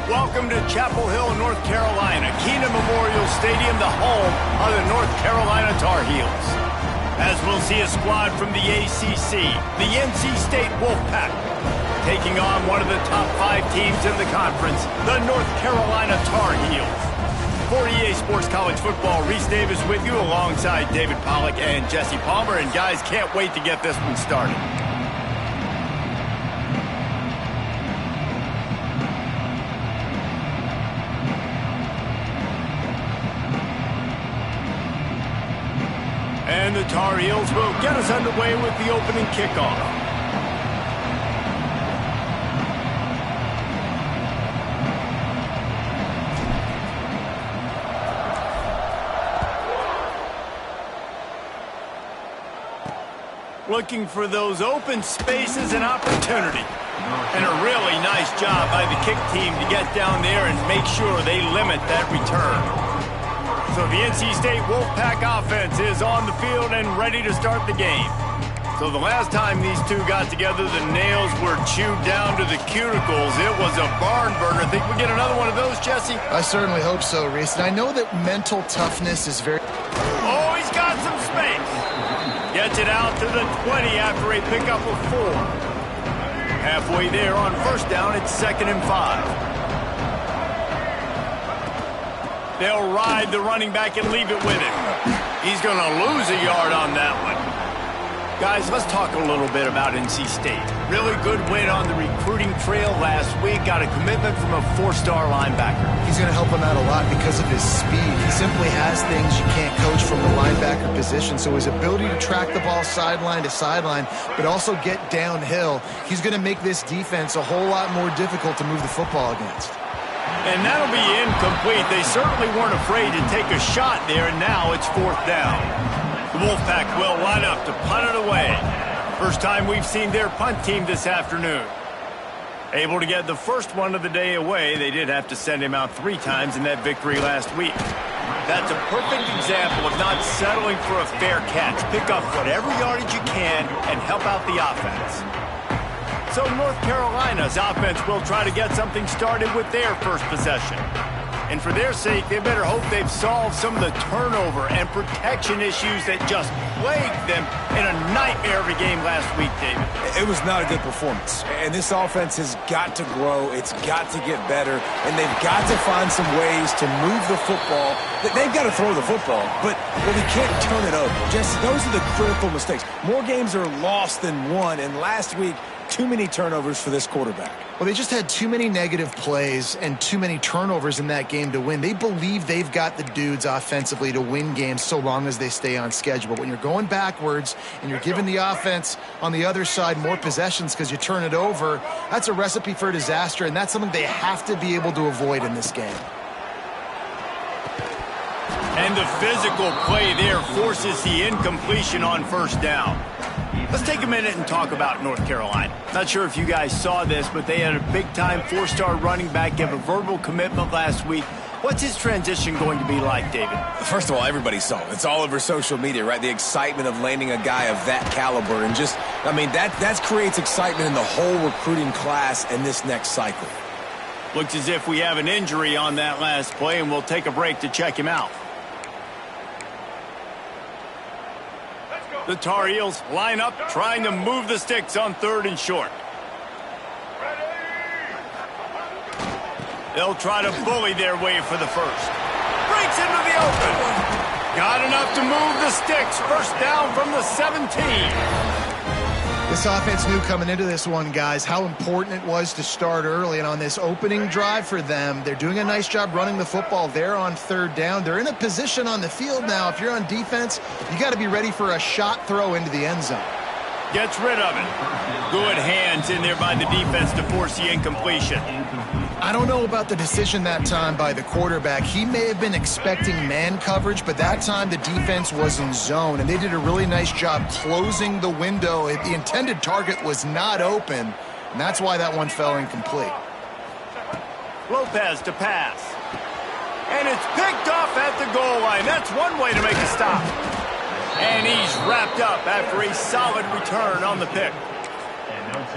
Welcome to Chapel Hill, North Carolina, Keenan Memorial Stadium, the home of the North Carolina Tar Heels. As we'll see a squad from the ACC, the NC State Wolfpack, taking on one of the top 5 teams in the conference, the North Carolina Tar Heels. For EA Sports College Football, Reese Davis with you alongside David Pollack and Jesse Palmer. And guys, can't wait to get this one started. And the Tar Heels will get us underway with the opening kickoff. Looking for those open spaces and opportunity. And a really nice job by the kick team to get down there and make sure they limit that return. So the NC State Wolfpack offense is on the field and ready to start the game. So the last time these two got together, the nails were chewed down to the cuticles. It was a barn burner. Think we get another one of those, Jesse? I certainly hope so, Reese. And I know that mental toughness is very... Oh, he's got some space. Gets it out to the 20 after a pickup of 4. Halfway there on first down, it's 2nd and 5. They'll ride the running back and leave it with him. He's going to lose a yard on that one. Guys, let's talk a little bit about NC State. Really good win on the recruiting trail last week. Got a commitment from a 4-star linebacker. He's going to help him out a lot because of his speed. He simply has things you can't coach from the linebacker position. So his ability to track the ball sideline to sideline, but also get downhill, he's going to make this defense a whole lot more difficult to move the football against. And that'll be incomplete. They certainly weren't afraid to take a shot there, and now it's 4th down. The Wolfpack will line up to punt it away. First time we've seen their punt team this afternoon. Able to get the first one of the day away. They did have to send him out 3 times in that victory last week. That's a perfect example of not settling for a fair catch. Pick up whatever yardage you can and help out the offense. So North Carolina's offense will try to get something started with their first possession. And for their sake, they better hope they've solved some of the turnover and protection issues that just plagued them in a nightmare of a game last week, David. It was not a good performance. And this offense has got to grow. It's got to get better. And they've got to find some ways to move the football. They've got to throw the football, but they can't turn it over. Jesse, those are the critical mistakes. More games are lost than won, and last week, too many turnovers for this quarterback. Well, they just had too many negative plays and too many turnovers in that game to win. They believe they've got the dudes offensively to win games so long as they stay on schedule. But when you're going backwards and you're giving the offense on the other side more possessions because you turn it over, that's a recipe for disaster, and that's something they have to be able to avoid in this game. And the physical play there forces the incompletion on first down. Let's take a minute and talk about North Carolina. Not sure if you guys saw this, but they had a big-time 4-star running back give a verbal commitment last week. What's his transition going to be like, David? First of all, everybody saw it. It's all over social media, right? The excitement of landing a guy of that caliber. And just, I mean, that creates excitement in the whole recruiting class in this next cycle. Looks as if we have an injury on that last play, and we'll take a break to check him out. The Tar Heels line up, trying to move the sticks on 3rd and short. They'll try to bully their way for the first. Breaks into the open. Got enough to move the sticks. First down from the 17. This offense knew coming into this one, guys, how important it was to start early. And on this opening drive for them, they're doing a nice job running the football. They're on 3rd down. They're in a position on the field now. If you're on defense, you got to be ready for a shot throw into the end zone. Gets rid of it. Good hands in there by the defense to force the incompletion. I don't know about the decision that time by the quarterback. He may have been expecting man coverage, but that time the defense was in zone, and they did a really nice job closing the window. The intended target was not open, and that's why that one fell incomplete. Lopez to pass. And it's picked off at the goal line. That's one way to make a stop. And he's wrapped up after a solid return on the pick.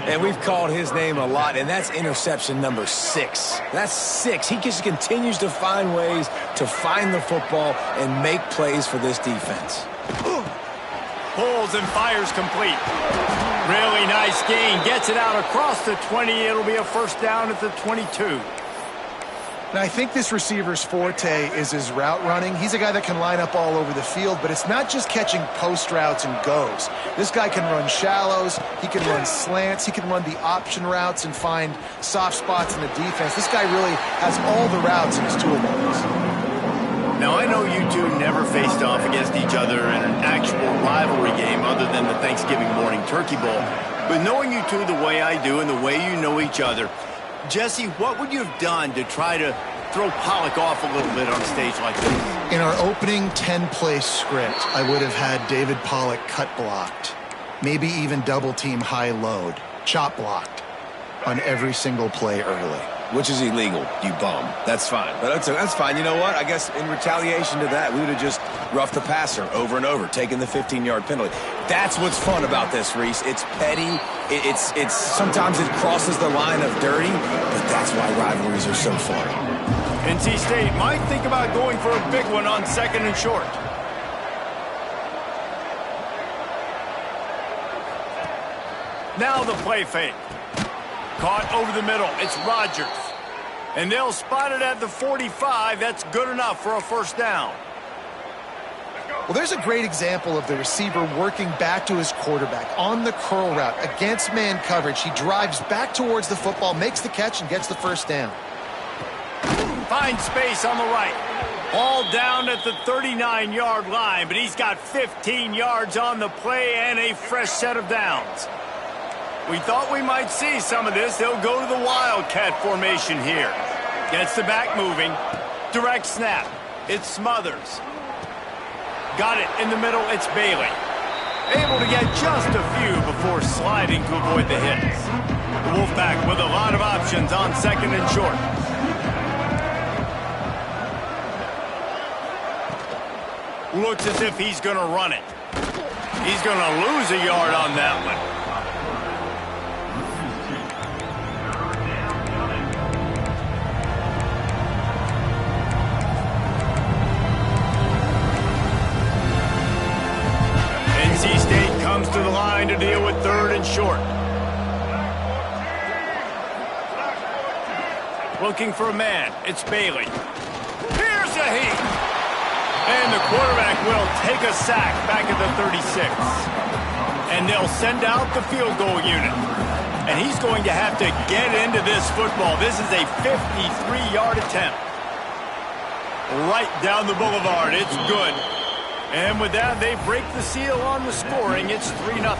And we've called his name a lot, and that's interception number 6. That's 6. He just continues to find ways to find the football and make plays for this defense. Pulls and fires complete. Really nice gain. Gets it out across the 20. It'll be a first down at the 22. Now, I think this receiver's forte is his route running. He's a guy that can line up all over the field, but it's not just catching post routes and goes. This guy can run shallows, he can run slants, he can run the option routes and find soft spots in the defense. This guy really has all the routes in his toolbox. Now, I know you two never faced off against each other in an actual rivalry game other than the Thanksgiving morning Turkey Bowl. But knowing you two the way I do and the way you know each other, Jesse, what would you have done to try to throw Pollock off a little bit on a stage like this? In our opening 10-play script, I would have had David Pollock cut blocked, maybe even double team high load, chop blocked on every single play early. Which is illegal, you bum. That's fine. But that's fine. You know what? I guess in retaliation to that, we would have just roughed the passer over and over, taking the 15-yard penalty. That's what's fun about this, Reese. It's petty. It's sometimes it crosses the line of dirty, but that's why rivalries are so fun. NC State might think about going for a big one on 2nd and short. Now the play fake. Caught over the middle. It's Rodgers. And they'll spot it at the 45. That's good enough for a first down. Well, there's a great example of the receiver working back to his quarterback on the curl route against man coverage. He drives back towards the football, makes the catch, and gets the first down. Finds space on the right. All down at the 39-yard line, but he's got 15 yards on the play and a fresh set of downs. We thought we might see some of this. They'll go to the Wildcat formation here. Gets the back moving. Direct snap. It's Smothers. Got it in the middle. It's Bailey. Able to get just a few before sliding to avoid the hits. The Wolfpack with a lot of options on 2nd and short. Looks as if he's going to run it. He's going to lose a yard on that one. NC State comes to the line to deal with 3rd and short. Looking for a man. It's Bailey. Here's a heat. And the quarterback will take a sack back at the 36. And they'll send out the field goal unit. And he's going to have to get into this football. This is a 53-yard attempt. Right down the boulevard. It's good. And with that, they break the seal on the scoring. It's 3-0.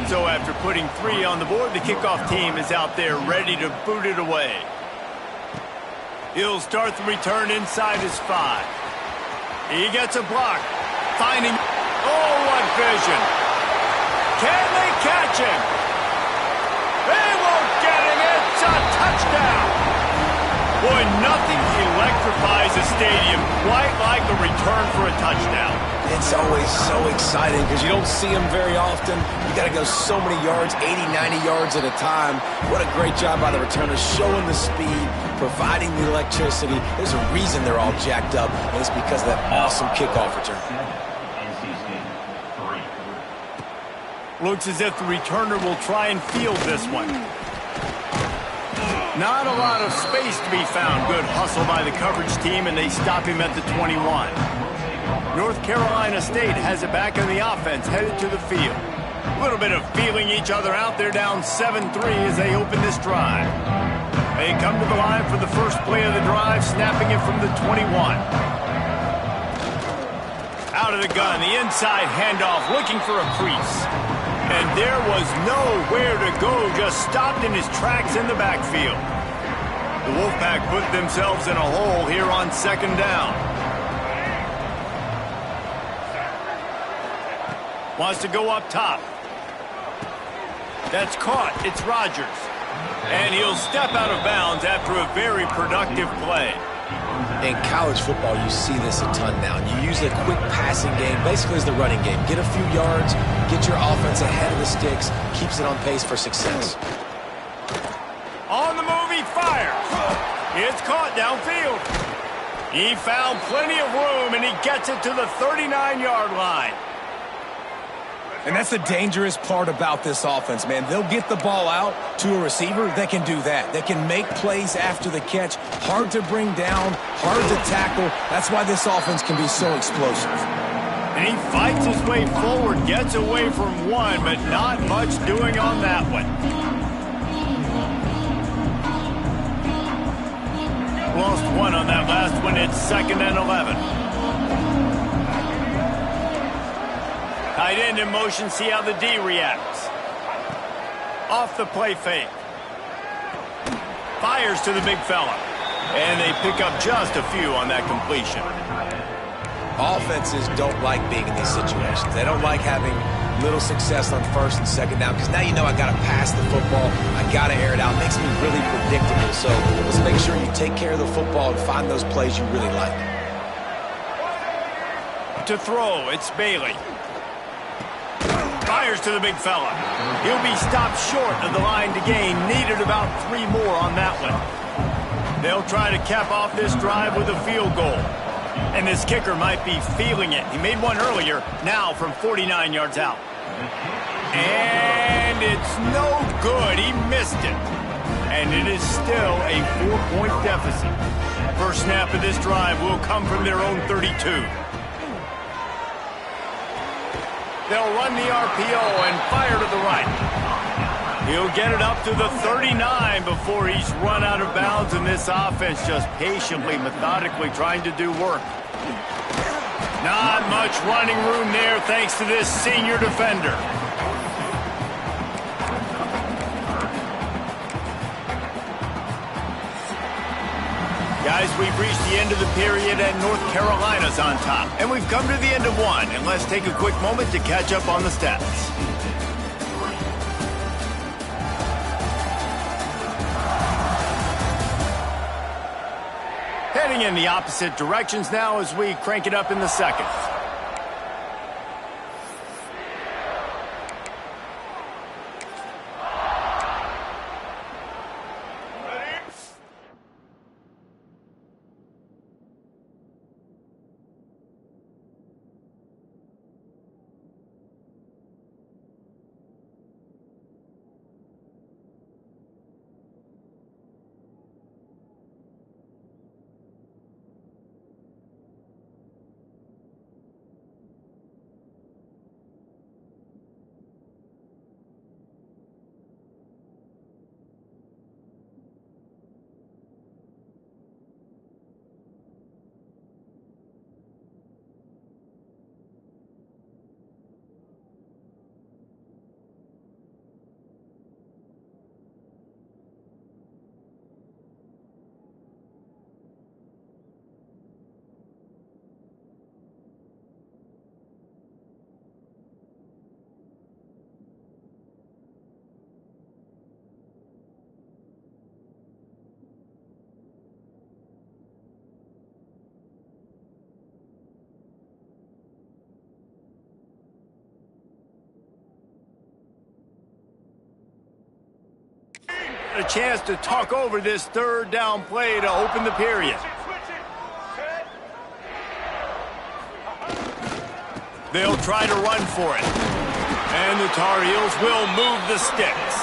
So after putting 3 on the board, the kickoff team is out there ready to boot it away. He'll start the return inside his 5. He gets a block. Finding... Oh, what vision. Can they catch him? They won't get him. It's a touchdown. Boy, nothing electrifies a stadium quite like a return for a touchdown. It's always so exciting because you don't see them very often. You got to go so many yards, 80, 90 yards at a time. What a great job by the returners, showing the speed, providing the electricity. There's a reason they're all jacked up, and it's because of that awesome kickoff return. Looks as if the returner will try and field this one. Not a lot of space to be found. Good hustle by the coverage team, and they stop him at the 21. North Carolina State has it back on the offense, headed to the field. A little bit of feeling each other out. They're down 7-3 as they open this drive. They come to the line for the first play of the drive, snapping it from the 21. Out of the gun, the inside handoff, looking for a crease. And there was nowhere to go, just stopped in his tracks in the backfield. The Wolfpack put themselves in a hole here on 2nd down. Wants to go up top. That's caught. It's Rodgers. And he'll step out of bounds after a very productive play. In college football, you see this a ton now. You use a quick passing game, basically as the running game. Get a few yards, get your offense ahead of the sticks, keeps it on pace for success. On the move, he fires. It's caught downfield. He found plenty of room, and he gets it to the 39-yard line. And that's the dangerous part about this offense, man. They'll get the ball out to a receiver. They can do that. They can make plays after the catch. Hard to bring down, hard to tackle. That's why this offense can be so explosive. And he fights his way forward, gets away from one, but not much doing on that one. Lost one on that last one. It's 2nd and 11. Tight end in motion, see how the D reacts. Off the play fake. Fires to the big fella. And they pick up just a few on that completion. Offenses don't like being in these situations. They don't like having little success on 1st and 2nd down because now you know I got to pass the football. I got to air it out. It makes me really predictable. So let's make sure you take care of the football and find those plays you really like. To throw, it's Bailey. Fires to the big fella. He'll be stopped short of the line to gain. Needed about 3 more on that one. They'll try to cap off this drive with a field goal. And this kicker might be feeling it. He made one earlier, now from 49 yards out. And it's no good. He missed it. And it is still a 4-point deficit. First snap of this drive will come from their own 32. They'll run the RPO and fire to the right. He'll get it up to the 39 before he's run out of bounds, and this offense just patiently, methodically trying to do work. Not much running room there thanks to this senior defender. Guys, we've reached the end of the period and North Carolina's on top. And we've come to the end of one. And let's take a quick moment to catch up on the stats. Heading in the opposite directions now as we crank it up in the second. A chance to talk over this third down play to open the period. They'll try to run for it. And the Tar Heels will move the sticks.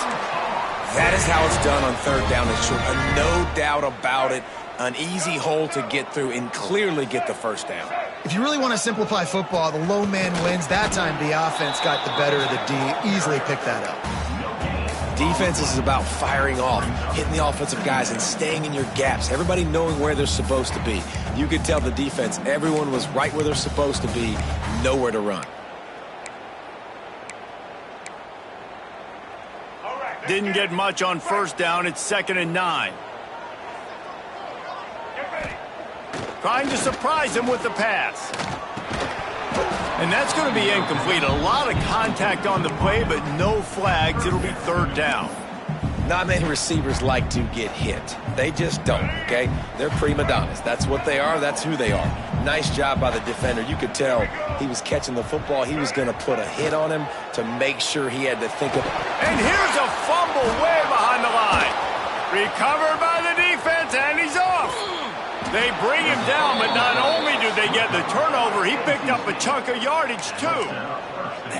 That is how it's done on 3rd down and short. No doubt about it. An easy hole to get through and clearly get the 1st down. If you really want to simplify football, the low man wins. That time the offense got the better of the D. Easily picked that up. Defense is about firing off, hitting the offensive guys, and staying in your gaps. Everybody knowing where they're supposed to be. You could tell the defense, everyone was right where they're supposed to be, nowhere to run. Didn't get much on 1st down. It's 2nd and 9. Trying to surprise him with the pass. And that's going to be incomplete. A lot of contact on the play, but no flags. It'll be 3rd down. Not many receivers like to get hit. They just don't, okay? They're prima donnas. That's what they are. That's who they are. Nice job by the defender. You could tell he was catching the football. He was going to put a hit on him to make sure he had to think of it. And here's a fumble way behind the line. Recovered by the defense, and he's off. They bring him down, but not only do they get the turnover, he picked up a chunk of yardage, too.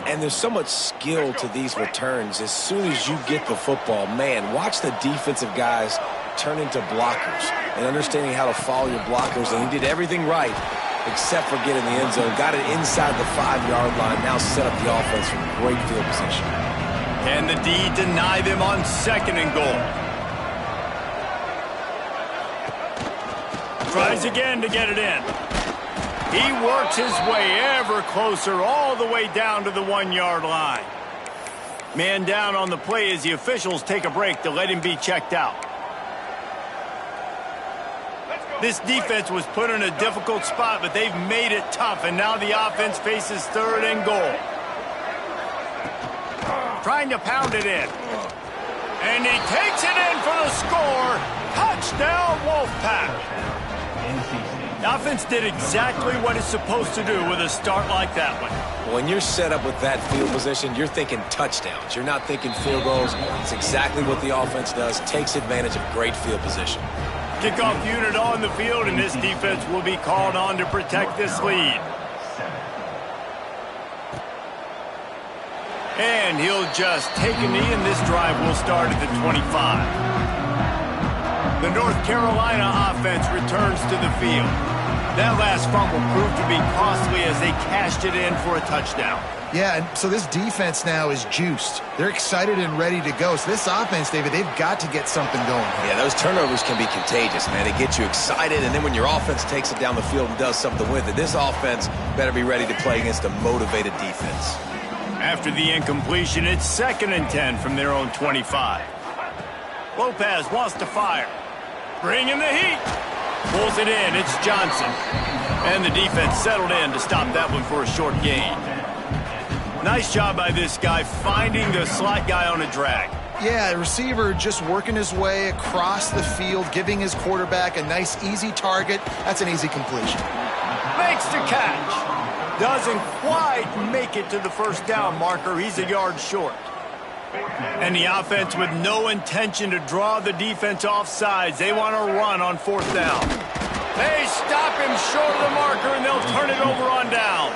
And there's so much skill to these returns. As soon as you get the football, man, watch the defensive guys turn into blockers and understanding how to follow your blockers. And he did everything right except for getting the end zone. Got it inside the 5-yard line. Now set up the offense for great field position. Can the D deny them on 2nd and goal? Tries again to get it in. He works his way ever closer all the way down to the 1-yard line. Man down on the play as the officials take a break to let him be checked out. This defense was put in a difficult spot, but they've made it tough, and now the offense faces 3rd and goal. Trying to pound it in. And he takes it in for the score. Touchdown, Wolfpack. The offense did exactly what it's supposed to do with a start like that one. When you're set up with that field position, you're thinking touchdowns. You're not thinking field goals. It's exactly what the offense does. Takes advantage of great field position. Kickoff unit on the field, and this defense will be called on to protect this lead. And he'll just take a knee, and this drive will start at the 25. The North Carolina offense returns to the field. That last fumble proved to be costly as they cashed it in for a touchdown. Yeah, and so this defense now is juiced. They're excited and ready to go. So this offense, David, they've got to get something going. Yeah, those turnovers can be contagious, man. They get you excited, and then when your offense takes it down the field and does something with it, this offense better be ready to play against a motivated defense. After the incompletion, it's 2nd and 10 from their own 25. Lopez wants to fire. Bringing the heat. Pulls it in. It's Johnson. And the defense settled in to stop that one for a short gain. Nice job by this guy finding the slot guy on a drag. Yeah, receiver just working his way across the field, giving his quarterback a nice, easy target. That's an easy completion. Makes the catch. Doesn't quite make it to the 1st down marker. He's a yard short. And the offense with no intention to draw the defense off sides. They want to run on 4th down. They stop him short of the marker, and they'll turn it over on downs.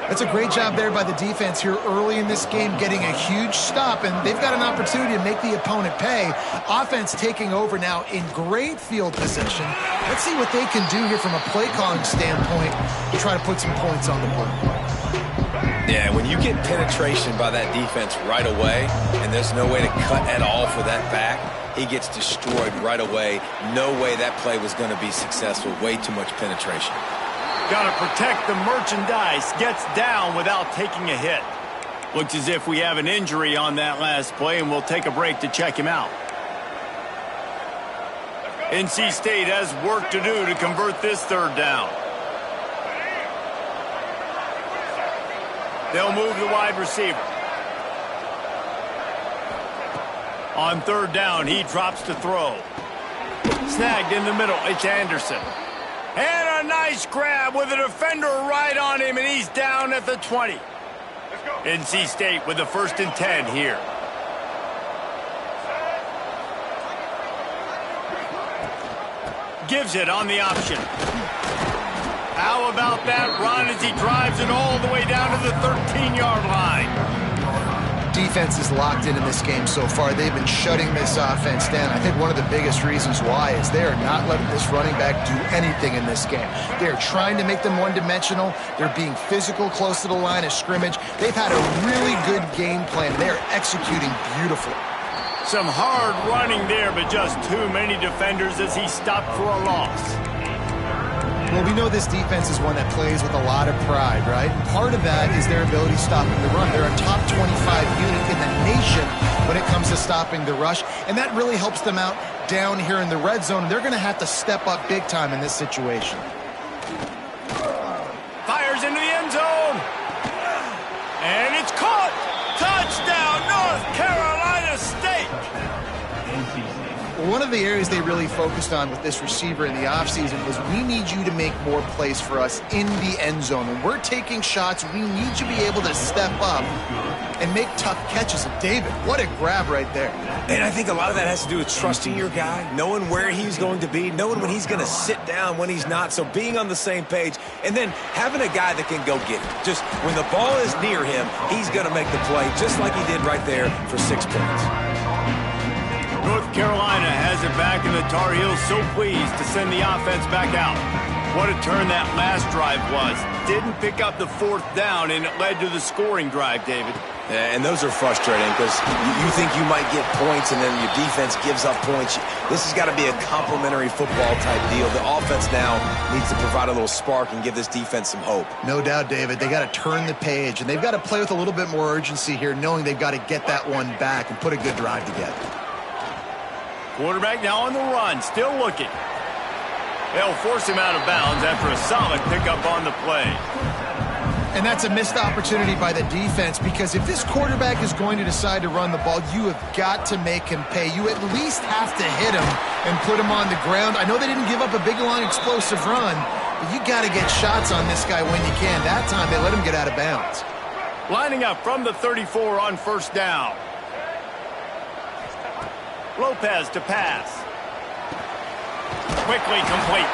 That's a great job there by the defense here early in this game, getting a huge stop, and they've got an opportunity to make the opponent pay. Offense taking over now in great field position. Let's see what they can do here from a play calling standpoint to try to put some points on the board. Yeah, when you get penetration by that defense right away, and there's no way to cut at all for that back, he gets destroyed right away. No way that play was going to be successful. Way too much penetration. Got to protect the merchandise. Gets down without taking a hit. Looks as if we have an injury on that last play, and we'll take a break to check him out. NC State has work to do to convert this 3rd down. They'll move the wide receiver. On 3rd down, he drops to throw. Snagged in the middle. It's Anderson. And a nice grab with a defender right on him, and he's down at the 20. NC State with the 1st and 10 here. Gives it on the option. How about that run as he drives it all the way down to the 13-yard line? Defense is locked in this game so far. They've been shutting this offense down. I think one of the biggest reasons why is they are not letting this running back do anything in this game. They're trying to make them one-dimensional. They're being physical close to the line of scrimmage. They've had a really good game plan. They're executing beautifully. Some hard running there, but just too many defenders as he stopped for a loss. Well, we know this defense is one that plays with a lot of pride, right? Part of that is their ability stopping the run. They're a top 25 unit in the nation when it comes to stopping the rush, and that really helps them out down here in the red zone. They're going to have to step up big time in this situation. Fires into the end zone. And it's caught. Touchdown, North Carolina State. one of the areas they really focused on with this receiver in the offseason was we need you to make more plays for us in the end zone. When we're taking shots, we need you to be able to step up and make tough catches. And David, what a grab right there. And I think a lot of that has to do with trusting your guy, knowing where he's going to be, knowing when he's going to sit down, when he's not. So being on the same page, and then having a guy that can go get it. Just when the ball is near him, he's going to make the play just like he did right there for 6 points. North Carolina has it back, and the Tar Heels so pleased to send the offense back out. What a turn that last drive was. Didn't pick up the 4th down, and it led to the scoring drive, David. Yeah, and those are frustrating because you think you might get points, and then your defense gives up points. This has got to be a complimentary football-type deal. The offense now needs to provide a little spark and give this defense some hope. No doubt, David. They got to turn the page, and they've got to play with a little bit more urgency here, knowing they've got to get that one back and put a good drive together. Quarterback now on the run, still looking. They'll force him out of bounds after a solid pickup on the play. And that's a missed opportunity by the defense, because if this quarterback is going to decide to run the ball, you have got to make him pay. You at least have to hit him and put him on the ground. I know they didn't give up a big, long, explosive run, but you got to get shots on this guy when you can. That time, they let him get out of bounds. Lining up from the 34 on 1st down. Lopez to pass. Quickly complete.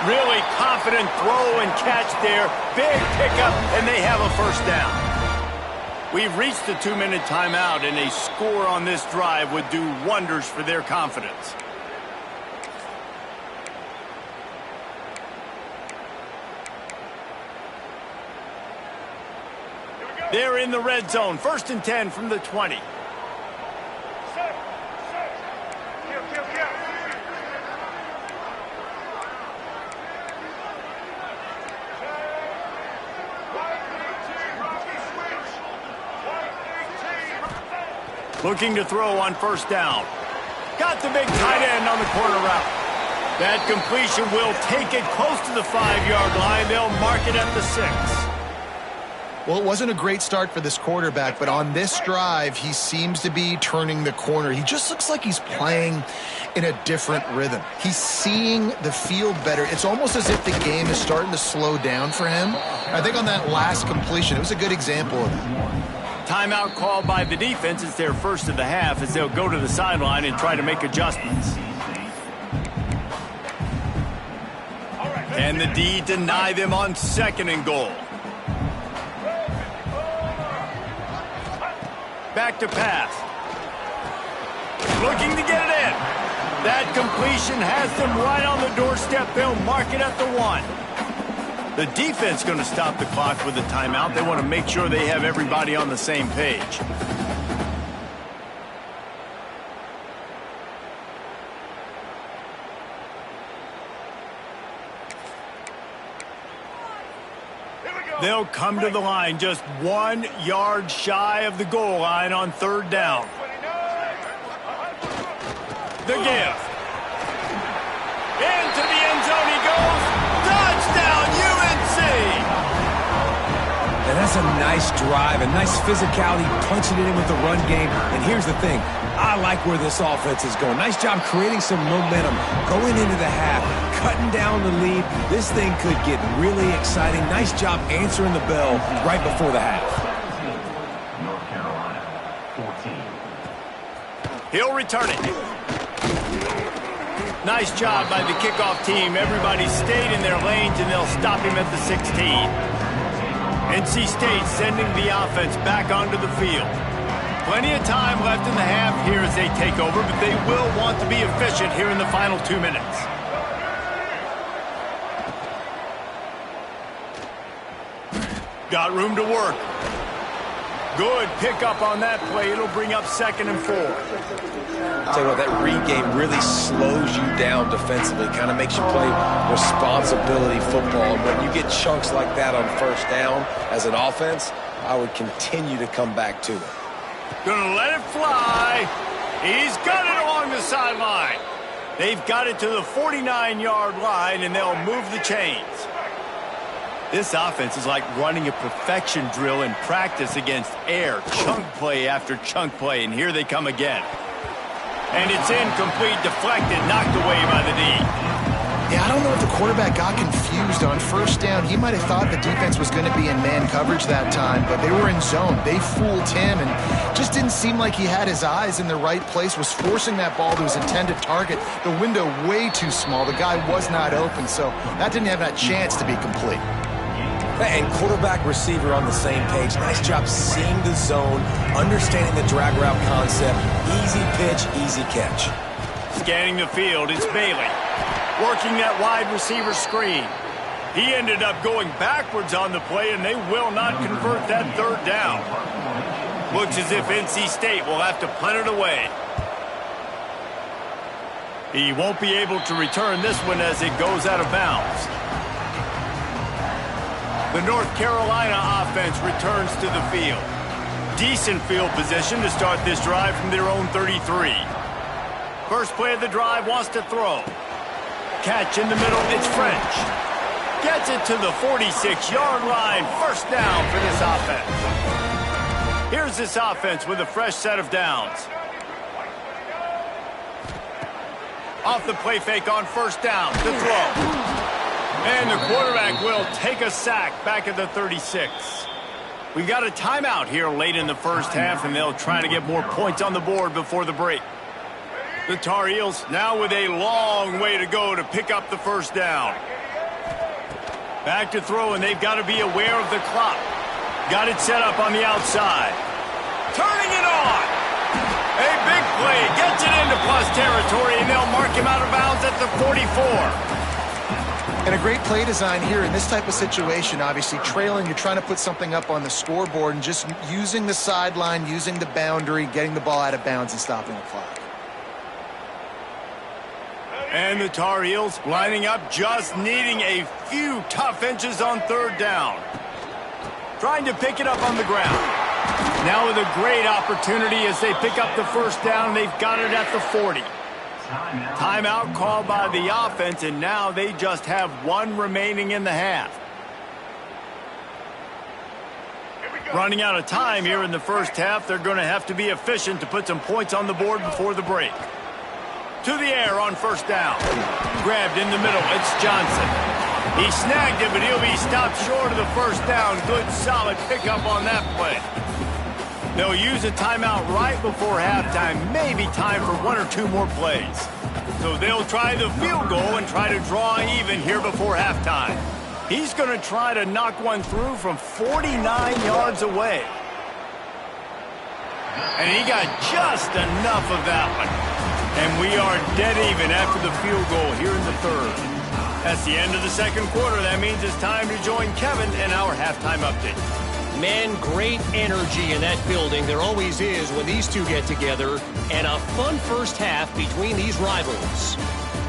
Really confident throw and catch there. Big pickup, and they have a 1st down. We've reached the 2-minute timeout, and a score on this drive would do wonders for their confidence. They're in the red zone. 1st and 10 from the 20. Looking to throw on 1st down. Got the big tight end on the corner route. That completion will take it close to the 5-yard line. They'll mark it at the 6. Well, it wasn't a great start for this quarterback, but on this drive, he seems to be turning the corner. He just looks like he's playing in a different rhythm. He's seeing the field better. It's almost as if the game is starting to slow down for him. I think on that last completion, it was a good example of that. Timeout called by the defense. It's their 1st of the half as they'll go to the sideline and try to make adjustments. And the D deny them on 2nd and goal. Back to pass. Looking to get it in. That completion has them right on the doorstep. They'll mark it at the 1. The defense going to stop the clock with a timeout. They want to make sure they have everybody on the same page. They'll come to the line just 1 yard shy of the goal line on 3rd down. The give. Into the end zone he goes. Touchdown, UNC! And that's a nice drive, a nice physicality, punching it in with the run game. And here's the thing. I like where this offense is going. Nice job creating some momentum, going into the half, cutting down the lead. This thing could get really exciting. Nice job answering the bell right before the half. North Carolina, 14. He'll return it. Nice job by the kickoff team. Everybody stayed in their lanes, and they'll stop him at the 16. NC State sending the offense back onto the field. Plenty of time left in the half here as they take over, but they will want to be efficient here in the final 2 minutes. Got room to work. Good pickup on that play. It'll bring up 2nd and 4. I'll tell you what, that read game really slows you down defensively, kind of makes you play responsibility football. And when you get chunks like that on 1st down as an offense, I would continue to come back to it. Gonna let it fly. He's got it along the sideline. They've got it to the 49-yard line, and they'll move the chains. This offense is like running a perfection drill in practice against air. Chunk play after chunk play, and here they come again. And it's incomplete, deflected, knocked away by the D. Yeah, I don't know if the quarterback got confused on first down. He might have thought the defense was going to be in man coverage that time, but they were in zone. They fooled him and just didn't seem like he had his eyes in the right place, was forcing that ball to his intended target. The window way too small. The guy was not open, so that didn't have that chance to be complete. And quarterback receiver on the same page. Nice job seeing the zone, understanding the drag route concept. Easy pitch, easy catch. Scanning the field, it's Bailey. Working that wide receiver screen. He ended up going backwards on the play, and they will not convert that third down. Looks as if NC State will have to punt it away. He won't be able to return this one as it goes out of bounds. The North Carolina offense returns to the field. Decent field position to start this drive from their own 33. First play of the drive, wants to throw. Catch in the middle, it's French. Gets it to the 46-yard line. First down for this offense. Here's this offense with a fresh set of downs. Off the play fake on first down, the throw. And the quarterback will take a sack back at the 36. We got a timeout here late in the first half, and they'll try to get more points on the board before the break. The Tar Heels now with a long way to go to pick up the first down. Back to throw, and they've got to be aware of the clock. Got it set up on the outside. Turning it on. A big play. Gets it into plus territory, and they'll mark him out of bounds at the 44. And a great play design here in this type of situation. Obviously trailing, you're trying to put something up on the scoreboard and just using the sideline, using the boundary, getting the ball out of bounds and stopping the clock. And the Tar Heels lining up, just needing a few tough inches on third down. Trying to pick it up on the ground. Now with a great opportunity as they pick up the first down. They've got it at the 40. Timeout called by the offense, and now they just have one remaining in the half. Running out of time here in the first half. They're going to have to be efficient to put some points on the board before the break. To the air on first down. Grabbed in the middle. It's Johnson. He snagged it, but he'll be stopped short of the first down. Good, solid pickup on that play. They'll use a timeout right before halftime. Maybe time for one or two more plays. So they'll try the field goal and try to draw even here before halftime. He's going to try to knock one through from 49 yards away. And he got just enough of that one. And we are dead even after the field goal here in the third. That's the end of the second quarter. That means it's time to join Kevin in our halftime update. Man, great energy in that building. There always is when these two get together. And a fun first half between these rivals.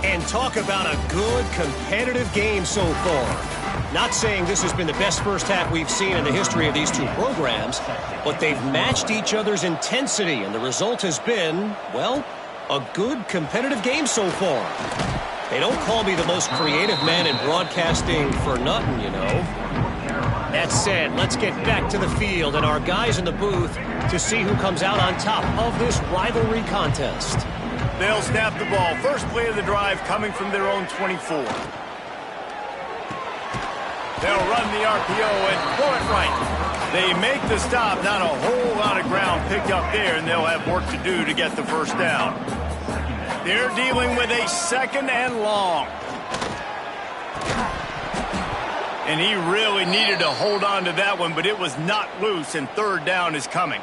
And talk about a good competitive game so far. Not saying this has been the best first half we've seen in the history of these two programs, but they've matched each other's intensity, and the result has been, well, a good competitive game so far. They don't call me the most creative man in broadcasting for nothing, you know. That said, let's get back to the field and our guys in the booth to see who comes out on top of this rivalry contest. They'll snap the ball. First play of the drive coming from their own 24. They'll run the RPO and throw it right. They make the stop. Not a whole lot of ground picked up there, and they'll have work to do to get the first down. They're dealing with a second and long. And he really needed to hold on to that one, but it was not loose, and third down is coming.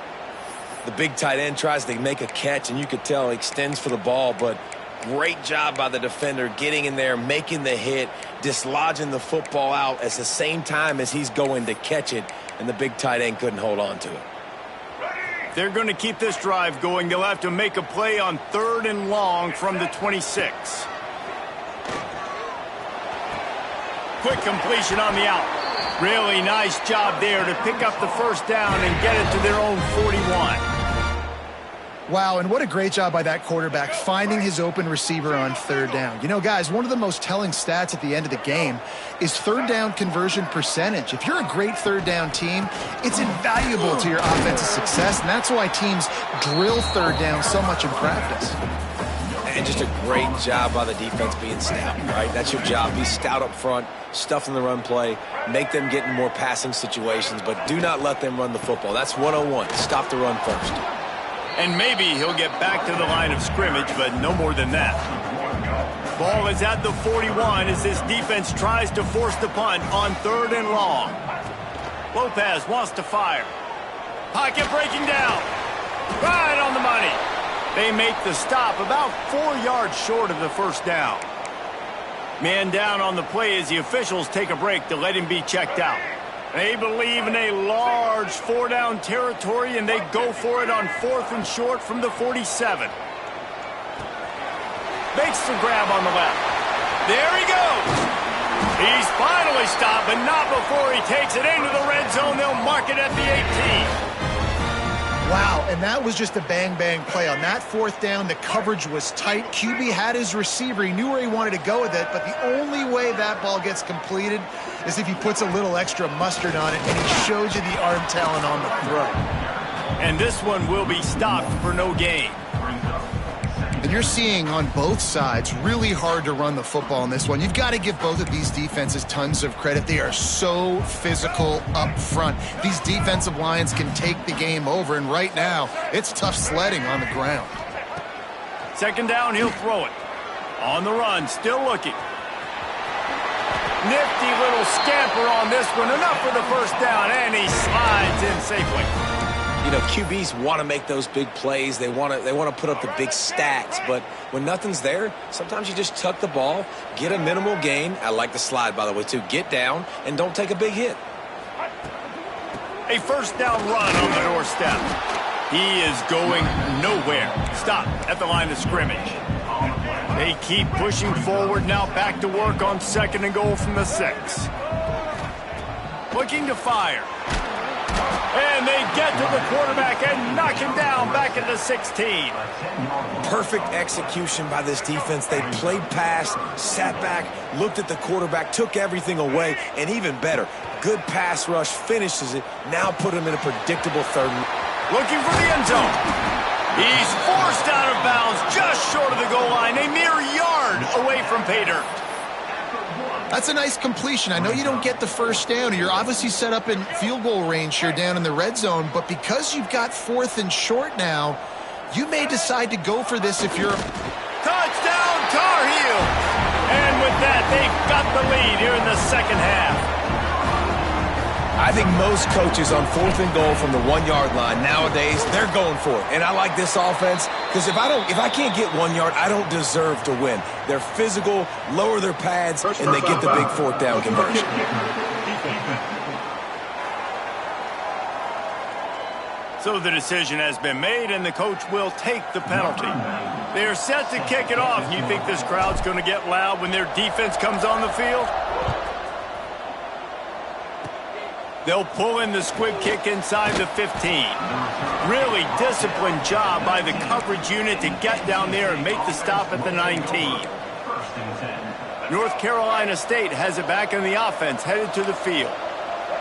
The big tight end tries to make a catch, and you could tell he extends for the ball, but great job by the defender getting in there, making the hit, dislodging the football out at the same time as he's going to catch it, and the big tight end couldn't hold on to it. They're going to keep this drive going. They'll have to make a play on third and long from the 26. Quick completion on the out. Really nice job there to pick up the first down and get it to their own 41. Wow, and what a great job by that quarterback finding his open receiver on third down. You know, guys, one of the most telling stats at the end of the game is third down conversion percentage. If you're a great third down team, it's invaluable to your offensive success, and that's why teams drill third down so much in practice. just a great job by the defense being stout, right? That's your job. Be stout up front, stuff in the run play, make them get in more passing situations, but do not let them run the football. That's 101. Stop the run first. And maybe he'll get back to the line of scrimmage, but no more than that. Ball is at the 41 as this defense tries to force the punt on 3rd and long. Lopez wants to fire. Pocket breaking down. Right on the money. They make the stop about 4 yards short of the first down. Man down on the play as the officials take a break to let him be checked out. They believe in a large 4-down territory, and they go for it on 4th and short from the 47. Makes the grab on the left. There he goes. He's finally stopped, but not before he takes it into the red zone. They'll mark it at the 18. Wow, and that was just a bang-bang play. On that 4th down, the coverage was tight. QB had his receiver. He knew where he wanted to go with it, but the only way that ball gets completed is if he puts a little extra mustard on it, and he shows you the arm talent on the throw. And this one will be stopped for no gain. And you're seeing on both sides really hard to run the football in this one. You've got to give both of these defenses tons of credit. They are so physical up front. These defensive lines can take the game over, and right now it's tough sledding on the ground. 2nd down, he'll throw it. On the run, still looking. Nifty little scamper on this one. Enough for the first down, and he slides in safely. You know, QBs want to make those big plays. They want to put up the big stats. But when nothing's there, sometimes you just tuck the ball, get a minimal gain. I like the slide, by the way, too. Get down and don't take a big hit. A 1st down run on the doorstep. He is going nowhere. Stop at the line of scrimmage. They keep pushing forward now, back to work on 2nd and goal from the 6. Looking to fire. And they get to the quarterback and knock him down back at the 16. Perfect execution by this defense. They played pass, sat back, looked at the quarterback, took everything away, and even better, good pass rush, finishes it, now put him in a predictable 3rd. Looking for the end zone. He's forced out of bounds just short of the goal line, a mere yard away from pay dirt. That's a nice completion. I know you don't get the 1st down. You're obviously set up in field goal range here down in the red zone, but because you've got 4th and short now, you may decide to go for this if you're... Touchdown, Tar Heels! And with that, they've got the lead here in the 2nd half. I think most coaches on 4th and goal from the 1-yard line nowadays, they're going for it. And I like this offense because if I can't get 1 yard, I don't deserve to win. They're physical, lower their pads, and they get the big 4th down conversion. So the decision has been made, and the coach will take the penalty. They are set to kick it off. You think this crowd's going to get loud when their defense comes on the field? They'll pull in the squib kick inside the 15. Really disciplined job by the coverage unit to get down there and make the stop at the 19. North Carolina State has it back in the offense, headed to the field.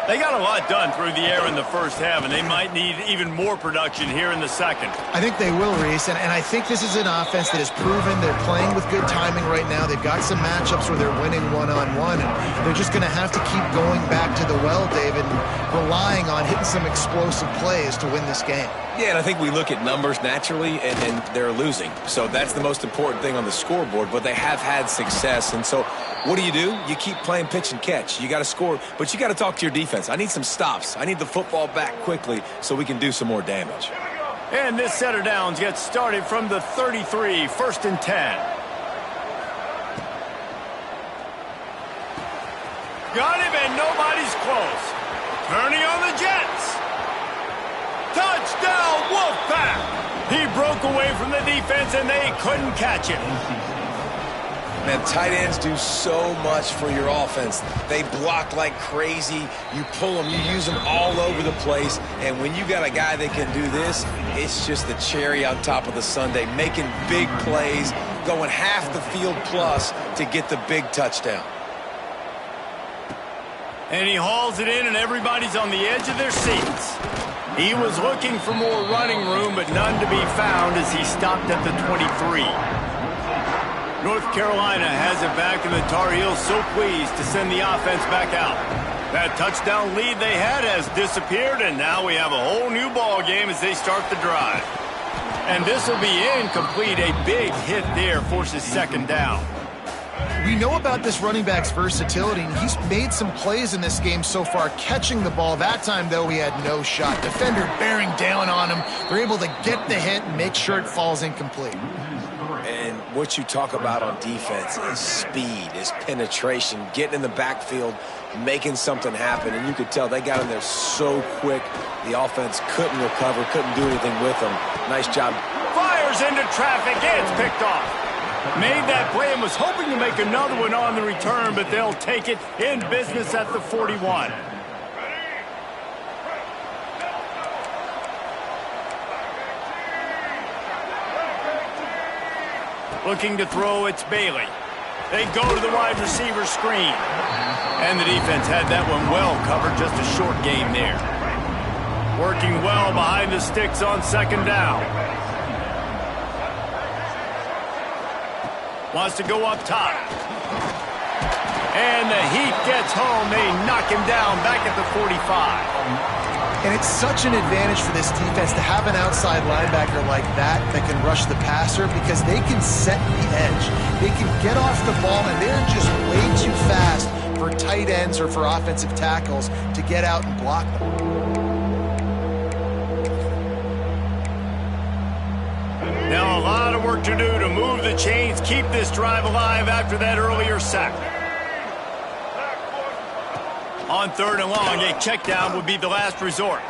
They got a lot done through the air in the 1st half, and they might need even more production here in the 2nd. I think they will, Reese, and I think this is an offense that has proven they're playing with good timing right now. They've got some matchups where they're winning one-on-one, and they're just going to have to keep going back to the well, David, and relying on hitting some explosive plays to win this game. Yeah, and I think we look at numbers naturally, and they're losing. So that's the most important thing on the scoreboard, but they have had success. And so what do? You keep playing pitch and catch. You got to score, but you got to talk to your defense. I need some stops. I need the football back quickly so we can do some more damage. And this set of downs gets started from the 33, 1st and 10. Got him, and nobody's close. Turning on the Jets. Touchdown, Wolfpack! He broke away from the defense, and they couldn't catch him. Man, tight ends do so much for your offense. They block like crazy. You pull them, you use them all over the place. And when you got a guy that can do this, it's just the cherry on top of the sundae, making big plays, going half the field plus to get the big touchdown. And he hauls it in, and everybody's on the edge of their seats. He was looking for more running room, but none to be found as he stopped at the 23. North Carolina has it back, and the Tar Heels so pleased to send the offense back out. That touchdown lead they had has disappeared, and now we have a whole new ball game as they start the drive. And this will be incomplete. A big hit there forces second down. We know about this running back's versatility, and he's made some plays in this game so far catching the ball. That time, though, he had no shot. Defender bearing down on him. They're able to get the hit and make sure it falls incomplete. And what you talk about on defense is speed, is penetration, getting in the backfield, making something happen. And you could tell they got in there so quick, the offense couldn't recover, couldn't do anything with them. Nice job. Fires into traffic. It's picked off. Made that play and was hoping to make another one on the return, but they'll take it in business at the 41. Looking to throw, it's Bailey. They go to the wide receiver screen. And the defense had that one well covered, just a short game there. Working well behind the sticks on second down. Wants to go up top. And the heat gets home. They knock him down back at the 45. And it's such an advantage for this defense to have an outside linebacker like that can rush the passer, because they can set the edge. They can get off the ball, and they're just way too fast for tight ends or for offensive tackles to get out and block them. Now a lot of work to do to move the chains, keep this drive alive after that earlier sack. On third and long, a check down would be the last resort.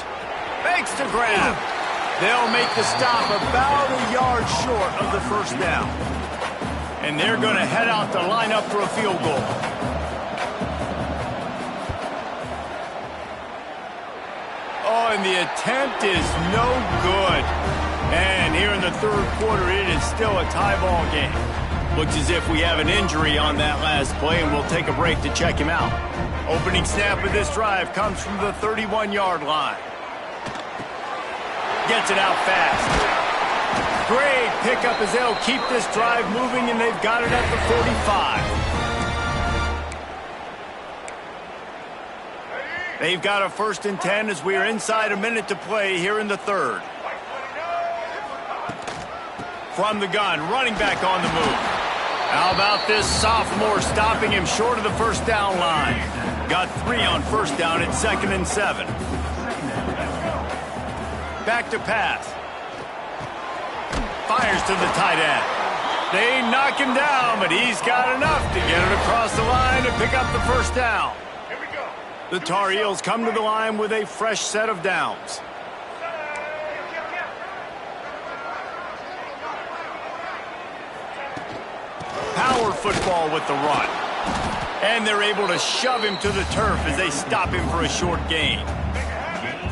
Fakes to grab. They'll make the stop about a yard short of the first down. And they're going to head out to line up for a field goal. Oh, and the attempt is no good. And here in the third quarter, it is still a tie ball game. Looks as if we have an injury on that last play, and we'll take a break to check him out. Opening snap of this drive comes from the 31-yard line. Gets it out fast. Great pickup as they'll keep this drive moving, and they've got it at the 45. They've got a 1st and 10 as we are inside a minute to play here in the third. From the gun, running back on the move. How about this sophomore stopping him short of the first down line? Got 3 on first down at 2nd and 7. Back to pass. Fires to the tight end. They knock him down, but he's got enough to get it across the line and pick up the first down. Here we go. The Tar Heels come to the line with a fresh set of downs. Power football with the run. And they're able to shove him to the turf as they stop him for a short gain.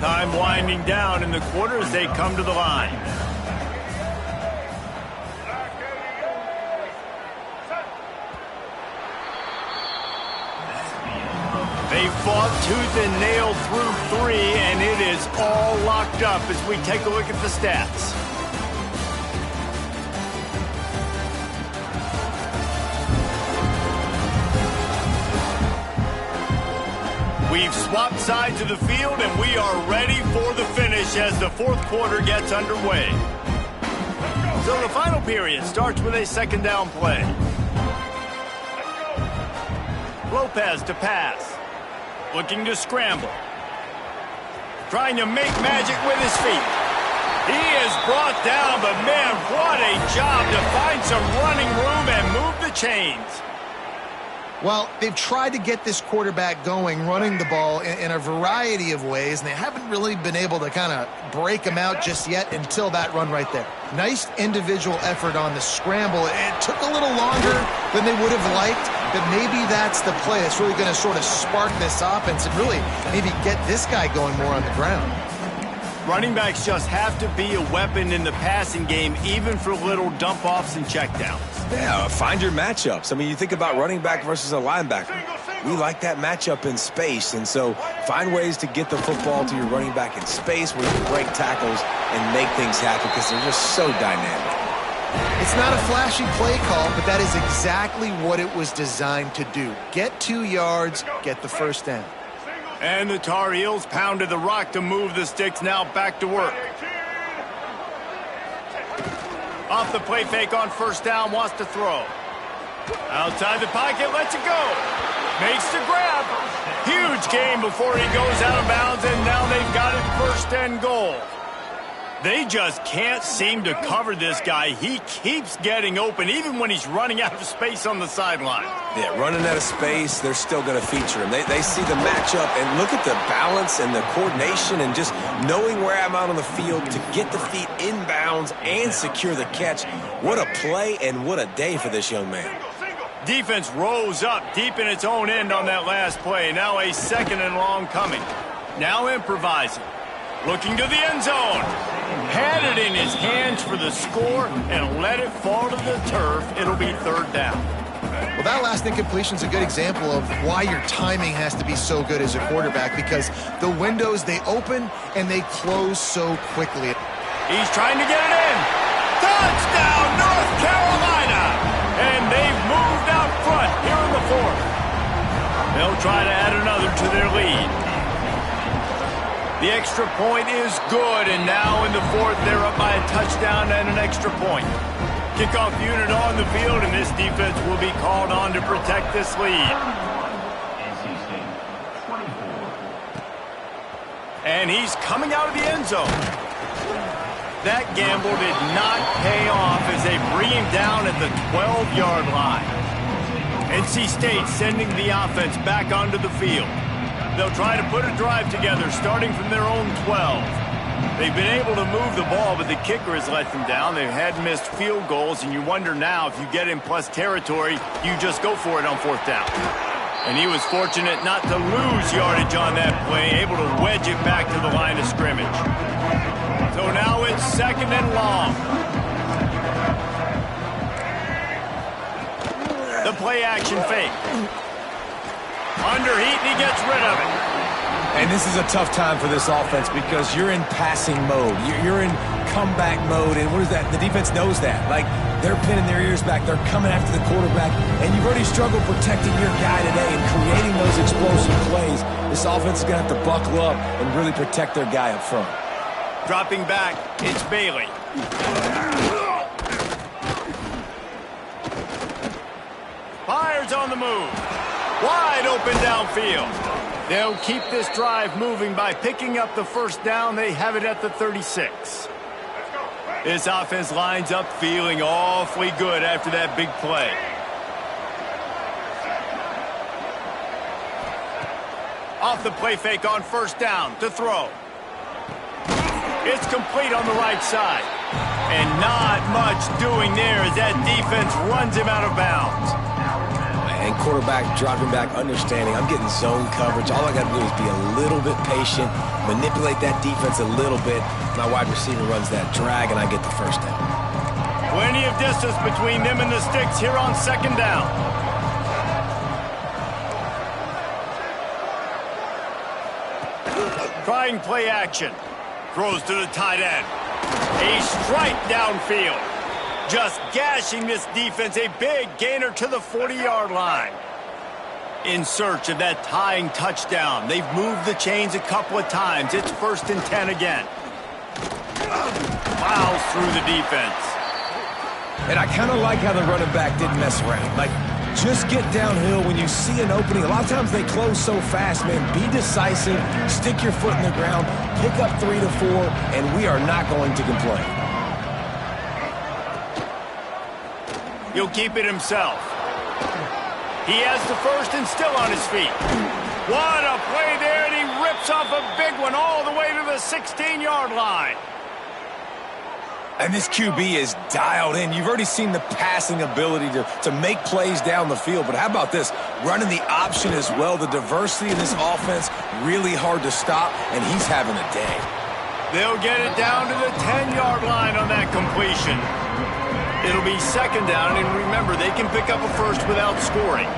Time winding down in the quarter as they come to the line. They fought tooth and nail through 3, and it is all locked up as we take a look at the stats. We've swapped sides of the field, and we are ready for the finish as the fourth quarter gets underway. So the final period starts with a second down play. Lopez to pass. Looking to scramble. Trying to make magic with his feet. He is brought down, but man, what a job to find some running room and move the chains. Well, they've tried to get this quarterback going, running the ball in a variety of ways, and they haven't really been able to kind of break him out just yet until that run right there. Nice individual effort on the scramble. It took a little longer than they would have liked, but maybe that's the play that's really going to sort of spark this offense and really maybe get this guy going more on the ground. Running backs just have to be a weapon in the passing game, even for little dump-offs and checkdowns. Yeah, find your matchups. I mean, you think about running back versus a linebacker. We like that matchup in space, and so find ways to get the football to your running back in space where you can break tackles and make things happen because they're just so dynamic. It's not a flashy play call, but that is exactly what it was designed to do. Get 2 yards, get the first down. And the Tar Heels pounded the rock to move the sticks, now back to work. Off the play fake on first down, wants to throw. Outside the pocket, lets it go. Makes the grab. Huge gain before he goes out of bounds, and now they've got it first and goal. They just can't seem to cover this guy. He keeps getting open, even when he's running out of space on the sideline. Yeah, running out of space, they're still going to feature him. They see the matchup, and look at the balance and the coordination and just knowing where I'm out on the field to get the feet inbounds and secure the catch. What a play and what a day for this young man. Defense rose up deep in its own end on that last play. Now a 2nd and long coming. Now improvising. Looking to the end zone. Had it in his hands for the score and let it fall to the turf. It'll be 3rd down. Well, that last incompletion is a good example of why your timing has to be so good as a quarterback, because the windows, they open and they close so quickly. He's trying to get it in. Touchdown, North Carolina! And they've moved out front here in the 4th. They'll try to add another to their lead. The extra point is good, and now in the 4th, they're up by a touchdown and an extra point. Kickoff unit on the field, and this defense will be called on to protect this lead. And he's coming out of the end zone. That gamble did not pay off as they bring him down at the 12-yard line. NC State sending the offense back onto the field. They'll try to put a drive together starting from their own 12. They've been able to move the ball, but the kicker has let them down. They've had missed field goals, and you wonder now if you get in plus territory, you just go for it on 4th down. And he was fortunate not to lose yardage on that play, able to wedge it back to the line of scrimmage. So now it's 2nd and long. The play action fake. Under heat, and he gets rid of it. And this is a tough time for this offense because you're in passing mode. You're in comeback mode, and what is that? The defense knows that. Like, they're pinning their ears back. They're coming after the quarterback, and you've already struggled protecting your guy today and creating those explosive plays. This offense is going to have to buckle up and really protect their guy up front. Dropping back, it's Bailey. Fires on the move. Wide open downfield. They'll keep this drive moving by picking up the first down. They have it at the 36. This offense lines up feeling awfully good after that big play. Off the play fake on first down to throw. It's complete on the right side. And not much doing there as that defense runs him out of bounds. And quarterback dropping back, understanding I'm getting zone coverage. All I got to do is be a little bit patient, manipulate that defense a little bit. My wide receiver runs that drag, and I get the first down. Plenty of distance between them and the sticks here on 2nd down. Trying play action. Throws to the tight end. A strike downfield. Just gashing this defense, a big gainer to the 40-yard line. In search of that tying touchdown. They've moved the chains a couple of times. It's 1st and 10 again. Plows through the defense. And I kind of like how the running back didn't mess around. Like, just get downhill when you see an opening. A lot of times they close so fast, man. Be decisive, stick your foot in the ground, pick up 3 to 4, and we are not going to complain. He'll keep it himself. He has the first and still on his feet. What a play there, and he rips off a big one all the way to the 16-yard line. And this QB is dialed in. You've already seen the passing ability to make plays down the field, but how about this? Running the option as well. The diversity in this offense, really hard to stop, and he's having a day. They'll get it down to the 10-yard line on that completion. It'll be 2nd down, and remember, they can pick up a first without scoring.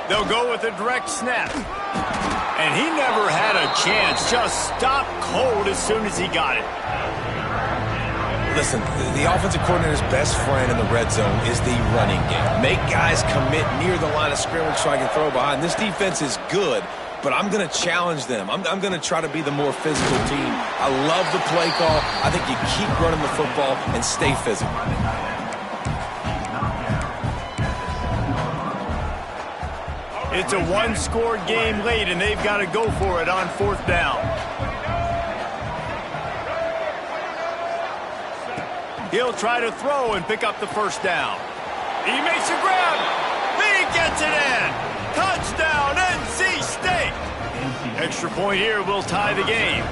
They'll go with a direct snap. And he never had a chance, just stopped cold as soon as he got it. Listen, the offensive coordinator's best friend in the red zone is the running game. Make guys commit near the line of scrimmage so I can throw behind. This defense is good, but I'm going to challenge them. I'm going to try to be the more physical team. I love the play call. I think you keep running the football and stay physical. It's a one-score game late, and they've got to go for it on 4th down. He'll try to throw and pick up the 1st down. He makes a grab. He gets it in. Touchdown, NC State. Extra point here will tie the game.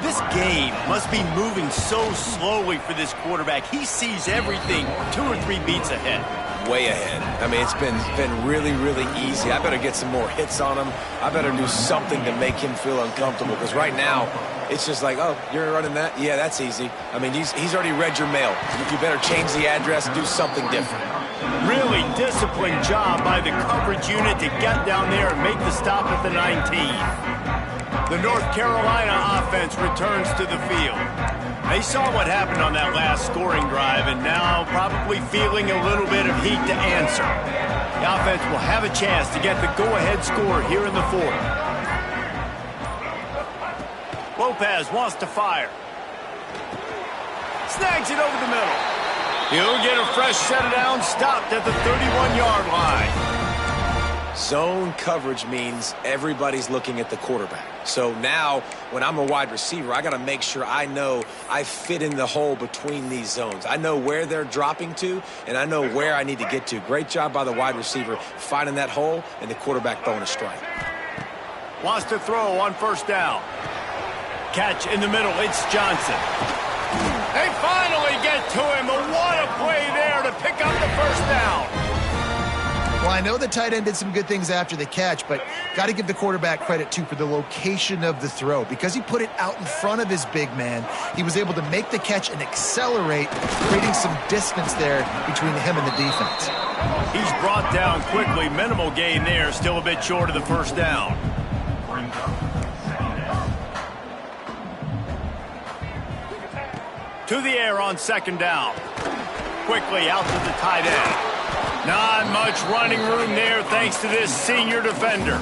This game must be moving so slowly for this quarterback. He sees everything 2 or 3 beats ahead. Way ahead. I mean, it's been really, really easy. I better get some more hits on him. I better do something to make him feel uncomfortable, because right now, it's just like, oh, you're running that? Yeah, that's easy. I mean, he's already read your mail. You better change the address and do something different. Really disciplined job by the coverage unit to get down there and make the stop at the 19. The North Carolina offense returns to the field. They saw what happened on that last scoring drive, and now probably feeling a little bit of heat to answer. The offense will have a chance to get the go-ahead score here in the 4th. Lopez wants to fire. Snags it over the middle. He'll get a fresh set of downs, stopped at the 31-yard line. Zone coverage means everybody's looking at the quarterback. So now, when I'm a wide receiver, I got to make sure I know I fit in the hole between these zones. I know where they're dropping to, and I know where I need to get to. Great job by the wide receiver finding that hole, and the quarterback throwing a strike. Wants to throw on 1st down. Catch in the middle. It's Johnson. They finally get to him. What a play there to pick up the 1st down. Well, I know the tight end did some good things after the catch, but got to give the quarterback credit, too, for the location of the throw. Because he put it out in front of his big man, he was able to make the catch and accelerate, creating some distance there between him and the defense. He's brought down quickly. Minimal gain there, still a bit short of the 1st down. To the air on 2nd down. Quickly out to the tight end. Not much running room there thanks to this senior defender.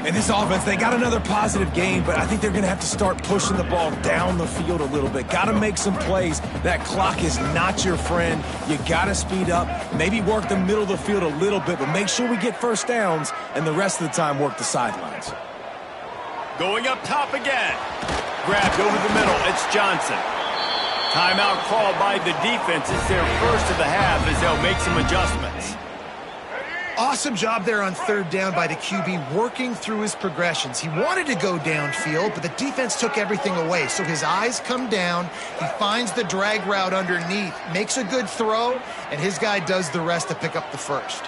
In this offense, they got another positive game, but I think they're going to have to start pushing the ball down the field a little bit. Got to make some plays. That clock is not your friend. You got to speed up, maybe work the middle of the field a little bit, but make sure we get 1st downs, and the rest of the time work the sidelines. Going up top again. Grabbed over the middle. It's Johnson. Timeout called by the defense. It's their first of the half as they'll make some adjustments. Awesome job there on 3rd down by the QB, working through his progressions. He wanted to go downfield, but the defense took everything away. So his eyes come down. He finds the drag route underneath, makes a good throw, and his guy does the rest to pick up the 1st.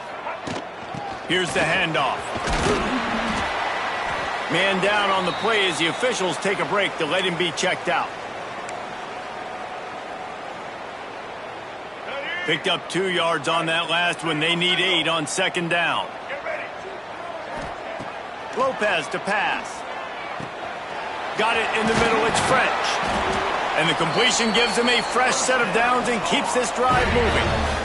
Here's the handoff. Man down on the play as the officials take a break to let him be checked out. Picked up 2 yards on that last one. They need 8 on 2nd down. Lopez to pass. Got it in the middle. It's French. And the completion gives him a fresh set of downs and keeps this drive moving.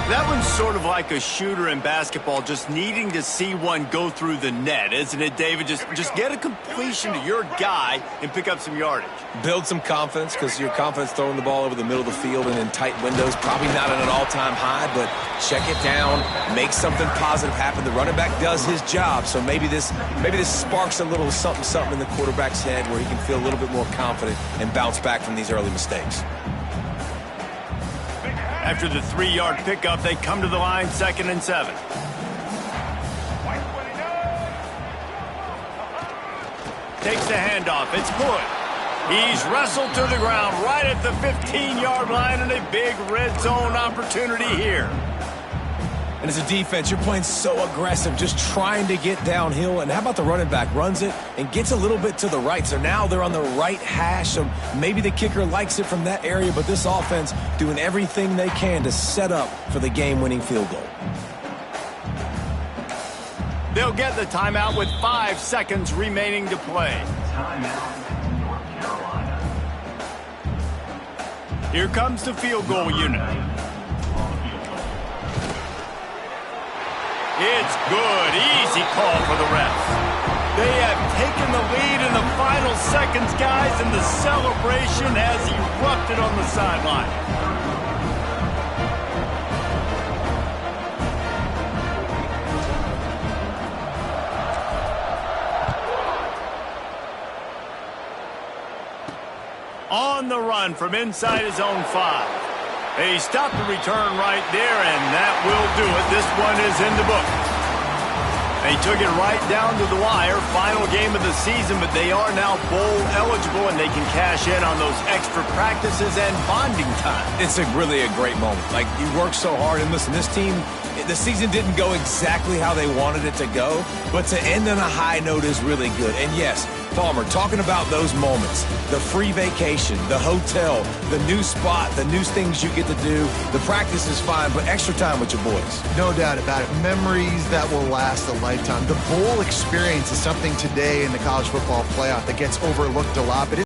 That one's sort of like a shooter in basketball, just needing to see one go through the net, isn't it, David? Just get a completion to your guy and pick up some yardage. Build some confidence, because your confidence throwing the ball over the middle of the field and in tight windows, probably not at an all-time high, but check it down, make something positive happen. The running back does his job, so maybe this sparks a little something in the quarterback's head where he can feel a little bit more confident and bounce back from these early mistakes. After the 3-yard pickup, they come to the line, 2nd and 7. Takes the handoff. It's Hood. He's wrestled to the ground right at the 15-yard line, and a big red zone opportunity here. And as a defense, you're playing so aggressive, just trying to get downhill. And how about the running back? Runs it and gets a little bit to the right. So now they're on the right hash. So maybe the kicker likes it from that area. But this offense doing everything they can to set up for the game-winning field goal. They'll get the timeout with 5 seconds remaining to play. Timeout, North Carolina. Here comes the field goal unit. It's good. Easy call for the refs. They have taken the lead in the final seconds, guys, and the celebration has erupted on the sideline. On the run from inside his own 5. He stopped the return right there, and that will do it. This one is in the book. They took it right down to the wire. Final game of the season, but they are now bowl eligible, and they can cash in on those extra practices and bonding time. It's really a great moment. Like, you work so hard, and listen, this team, the season didn't go exactly how they wanted it to go, but to end on a high note is really good. And yes, Palmer, talking about those moments, the free vacation, the hotel, the new spot, the new things you get to do, the practice is fine, but extra time with your boys. No doubt about it. Memories that will last a lifetime. The bowl experience is something today in the college football playoff that gets overlooked a lot, but